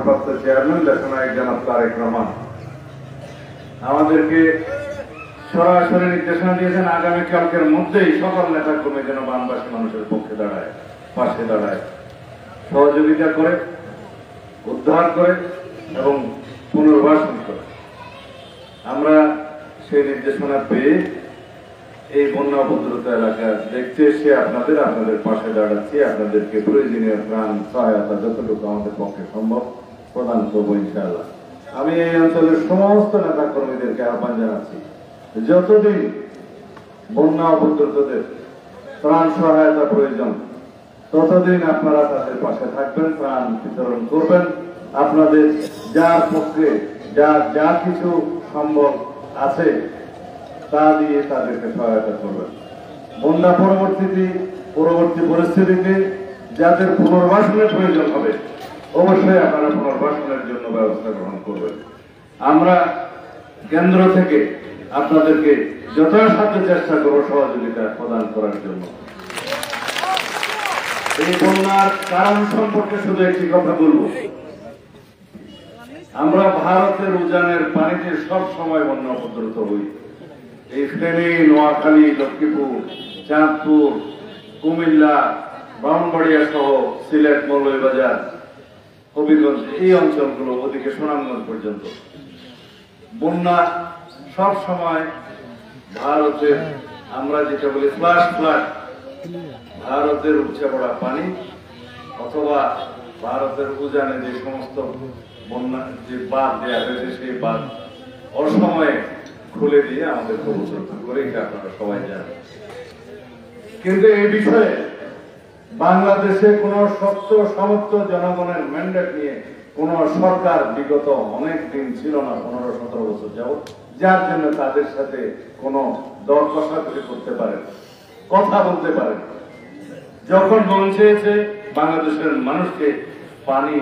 ভারপ্রাপ্ত চেয়ারম্যান দেশনায়ক জনাব তারেক রহমান আমাদেরকে সরাসরি নির্দেশনা দিয়েছেন আগামীকালকের মধ্যেই সকল নেতা কর্মী যেন বানবাসী মানুষের পক্ষে দাঁড়ায়, পাশে দাঁড়ায়, সহযোগিতা করে, উদ্ধার করে এবং পুনর্বাসন করে। আমরা সেই নির্দেশনা পেয়ে এই বন্যা উপদ্রুত এলাকা দেখতে এসে আপনাদের পাশে দাঁড়াচ্ছি, আপনাদেরকে প্রয়োজনীয় ত্রাণ সহায়তা যতটুকু আমাদের পক্ষে সম্ভব প্রদান করবো ইনশাআল্লাহ। আমি এই অঞ্চলের সমস্ত নেতা কর্মীদেরকে আহ্বান জানাচ্ছি, যতদিন বন্যা উপদ্রুতদের ত্রাণ সহায়তা প্রয়োজন ততদিন আপনারা তাদের পাশে থাকবেন, ত্রাণ বিতরণ করবেন, আপনাদের যার পক্ষে যা কিছু সম্ভব আছে তা দিয়ে তাদেরকে সহায়তা করবেন। বন্যা পরবর্তী পরিস্থিতিতে যাদের পুনর্বাসনের প্রয়োজন হবে অবশ্যই আপনারা পুনর্বাসনের জন্য ব্যবস্থা গ্রহণ করবেন। আমরা কেন্দ্র থেকে আপনাদেরকে যথাসাধ্য চেষ্টা করব সহযোগিতা প্রদান করার জন্য। এই বন্যার কারণ সম্পর্কে শুধু একটি কথা বলব, আমরা ভারতের উজানের পানিতে সব সময় বন্যা উপদ্রুত হই। এই ফেনী, নোয়াখালী, লক্ষ্মীপুর, চাঁদপুর, কুমিল্লা, ব্রাহ্মণবাড়িয়া সহ সিলেট, মৌলভীবাজার, হবিগঞ্জ এই অঞ্চলগুলো ওদিকে সুনামগঞ্জ পর্যন্ত বন্যা সব সময় ভারতের, আমরা যেটা বলি ফ্লাশ ফ্লাড, ভারতের উপচে পড়া পানি অথবা ভারতের উজানে যে সমস্ত বন্যা যে বাঁধ দেওয়া হয়েছে সেই বাঁধ অসময়ে খুলে দিয়ে আমাদের প্রবর্তন করে, এটা আপনারা সবাই জানেন। কিন্তু এই বিষয়ে বাংলাদেশে কোন শক্ত সমর্থ জনগণের ম্যান্ডেট নিয়ে কোন সরকার বিগত অনেক দিন ছিল না, 15-17 বছর যাবত, যার জন্য তাদের সাথে কোন দর কষাকষি করতে পারেন, কথা বলতে পারেন। যখন মন চেয়েছে বাংলাদেশের মানুষকে পানি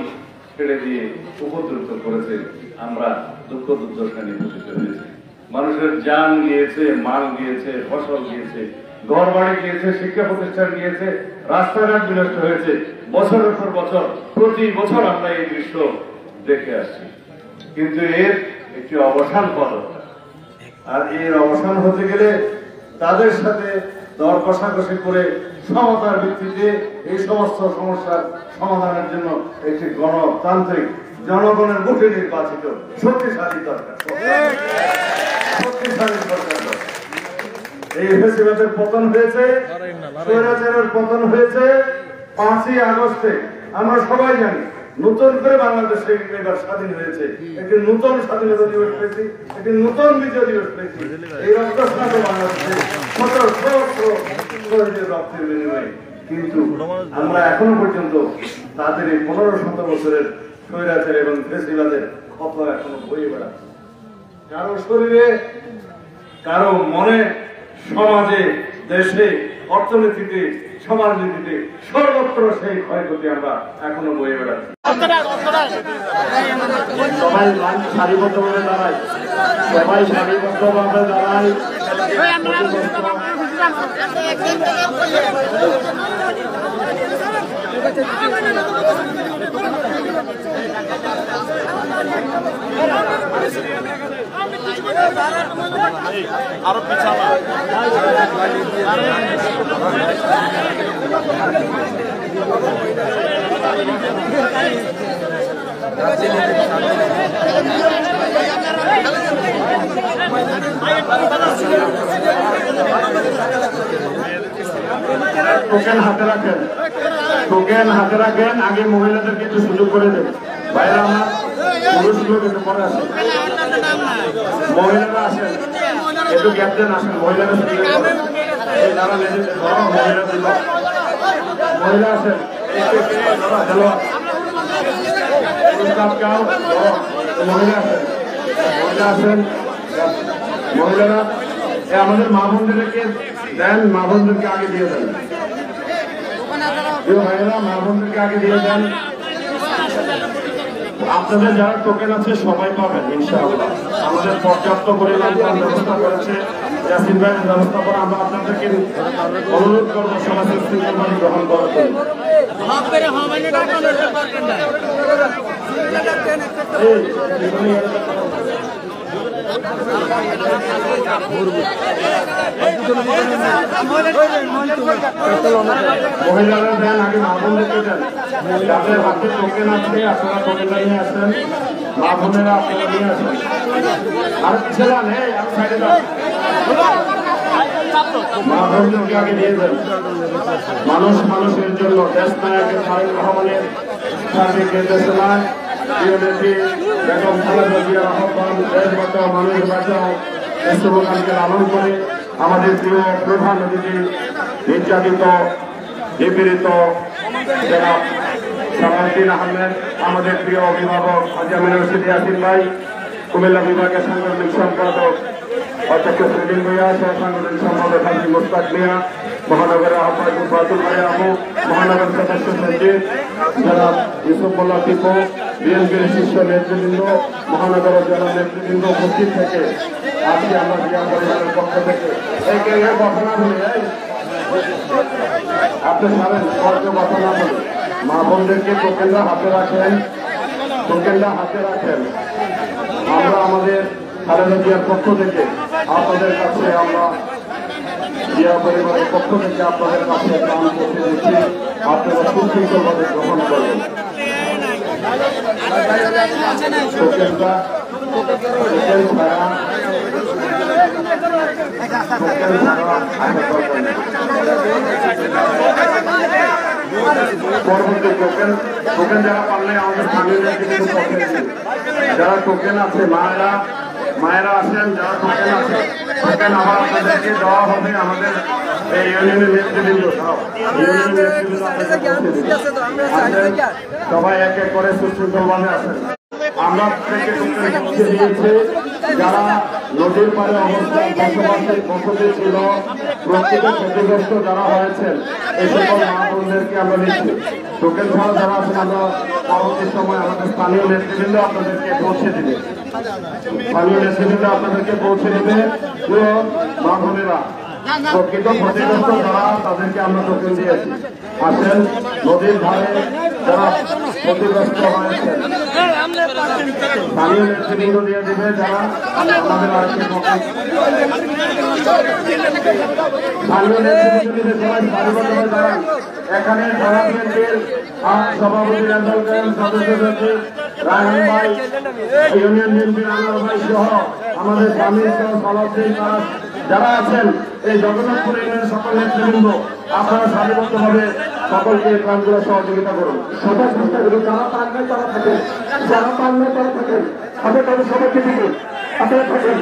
ছেড়ে দিয়ে উপদ্রুত করেছে, আমরা দুঃখ দুর্দশা নিয়ে উপস্থিত হয়েছি। মানুষের জান গিয়েছে, মাল গিয়েছে, ফসল গিয়েছে, ঘর বাড়ি গিয়েছে, শিক্ষা প্রতিষ্ঠান গিয়েছে, রাস্তাঘাট বিনষ্ট হয়েছে। বছরের পর বছর, প্রতি বছর আমরা এই দৃশ্য দেখে আসছি। কিন্তু এর একটি অবসান হওয়া, আর এর অবসান হতে গেলে তাদের সাথে দর কষাকষি করে সমতার ভিত্তিতে এই সমস্ত সমস্যার সমাধানের জন্য একটি গণতান্ত্রিক জনগণের মুখে নির্বাচিত শক্তিশালী দরকার, শক্তিশালী সরকার। এই ফেসিবাদের পতন হয়েছে, স্বৈরাচারের পতন হয়েছে 5ই আগস্টে। আমরা সবাই জানি নতুন করে বাংলাদেশে এবার স্বাধীন হয়েছে, একটি নতুন স্বাধীনতা দিবস পেয়েছি, একটি নতুন বিজয় দিবস পেয়েছি। এই রক্তস্নাত বাংলাদেশে শহীদের রক্তের বিনিময়ে। কিন্তু আমরা এখনো পর্যন্ত তাদের এই 15-17 বছরের স্বৈরাচার এবং ফেসিবাদের ক্ষত এখনো বয়ে বেড়াচ্ছে। কারো শরীরে, কারো মনে, সমাজে, দেশে, অর্থনীতিতে, সমাজনীতিতে সর্বত্র সেই ক্ষয়ক্ষতি আমরা এখনো বয়ে বেড়াচ্ছি। সবাই সারিবদ্ধভাবে দাঁড়াই, সবাই সারিবদ্ধভাবে দাঁড়াই। আরো পিছানা টোকেন হাতে রাখেন, টোকেন হাতে রাখেন। আগে মহিলাদের কিছু সুযোগ করে দেন ভাইরা, আমার পুরুষগুলো কিন্তু পরে আসেন, মহিলারা আসেন, একটু গ্যাপ দেন, আসেন মহিলারা, যারা মহিলা দিল, মহিলা আসেন, মহিলা আসেন, মহিলা আসেন, মহিলারা আমাদের মা বোনদেরকে দেন, মা বোনদেরকে আগে দিয়ে দেন, ভাইয়েরা মা বোনদেরকে আগে দিয়ে দেন। আপনাদের যারা টোকেন আছে সবাই পাবেন ইনশাআল্লাহ। আমাদের পর্যাপ্ত পরিমাণ ব্যবস্থা করেছে ইয়াসিন ভাইয়ের ব্যবস্থাপনা। আমরা আপনাদেরকে অনুরোধ করবো সমাজ গ্রহণ করার জন্য। মহিলারা দেন আগে মা বোনদেরকে দেন, যাদের হাতে টোকেন আছে আপনারা টোকেনটা নিয়ে আসেন, মা বোনেরা আপনারা নিয়ে আসেন। আর ছেলে নেই আর সাইডে যান, মা বোনদেরকে আগে নিয়ে যান। মানুষ মানুষের জন্য দেশ নায়কের তারেক রহমানের সার্বিক নির্দেশনায় বেগম খালেদা জিয়ার আহ্বান দেশ বাঁচাও মানুষ বাঁচাও এই স্লোগানকে লালন করে আমাদের প্রিয় প্রধান অতিথি নির্যাতিত নিপীড়িত যারা সালাউদ্দিন আহমেদ, আমাদের প্রিয় অভিভাবক হাজী আমিনুর রশিদ ইয়াসিন ভাই, কুমিল্লা বিভাগের সাংগঠনিক সম্পাদক অধ্যক্ষ সেলিম ভূঁইয়া, সহ সাংগঠনিক সম্পাদক হাজী মুস্তাক মিয়া, মহানগরের আহ্বায়ক বাতুল ভাই আবু, মহানগর সদস্য সচিব যারা ইউসুফ মোল্লা টিপু, বিএনপির শীর্ষ নেতৃবৃন্দ, মহানগর জেলা নেতৃবৃন্দ উপস্থিত থেকে আজকে আমরা জিয়া পরিবারের পক্ষ থেকে এই কথা না বলে আপনি সারেন কথা না বলে মা বোনদেরকে টোকেনটা হাতে রাখেন, টোকেনটা হাতে রাখেন। আমরা আমাদের খালেদা জিয়ার পক্ষ থেকে আপনাদের কাছে আমরা জিয়া পরিবারের পক্ষ থেকে আপনাদের কাছে দান করতে দিচ্ছি, আপনারা সুশৃঙ্খলভাবে গ্রহণ করবেন। টোকেনটা পরবর্তী টোকেন যারা পারলে আমাদের স্থানীয় যারা টোকেন আছে মায়েরা আছেন, যারা টোকেন আছে টোকেন আবার আপনাদেরকে দেওয়া হবে। আমাদের এই ইউনিয়নের নেতৃবৃন্দ সবাই এক এক করে সুশৃঙ্খলভাবে আছেন। আমরা দিয়েছি যারা নদীর পাড়ে বসতি ছিল, প্রকৃত ক্ষতিগ্রস্ত যারা হয়েছেন এই সকল মা বোনদেরকে আমরা নিচ্ছি। টোকেন ছাড়া যারা আছেন আমরা পরবর্তী সময় আমাদের স্থানীয় নেতৃবৃন্দ আপনাদেরকে পৌঁছে দিবে, স্থানীয় নেতৃবৃন্দ আপনাদেরকে পৌঁছে দেবে। মা বোনেরা প্রকৃত ক্ষতিগ্রস্ত যারা তাদেরকে আমরা টোকেন দিয়েছি। আসেন নদীর ধারে যারা ক্ষতিগ্রস্ত হয়েছেন স্থানীয় নেতৃবৃন্দ দিয়ে দেবে, যারা আমাদের আজকে স্থানীয় নেতৃবৃন্দ দিবে সবাই সারিবদ্ধভাবে দাঁড়ান। এখানে জেলা বিএনপির সভাপতি রেজাল করিম, সদস্য সচিব রায়হান ভাই, ইউনিয়ন বিএনপির আনোয়ার ভাই সহ আমাদের স্বামী সহ সালাউদ্দিন যারা আছেন এই জগন্নাথপুর ইউনিয়নের সকল নেতৃবৃন্দ আপনারা সারিবদ্ধভাবে সকলকে প্রাণগুলো সহযোগিতা করুন। সবাই চেষ্টা করুন, যারা পারবেন তারা থাকেন, যারা পারবেন তারা থাকেন, আপনাদের সবাইকে দিবেন, আপনারা থাকেন।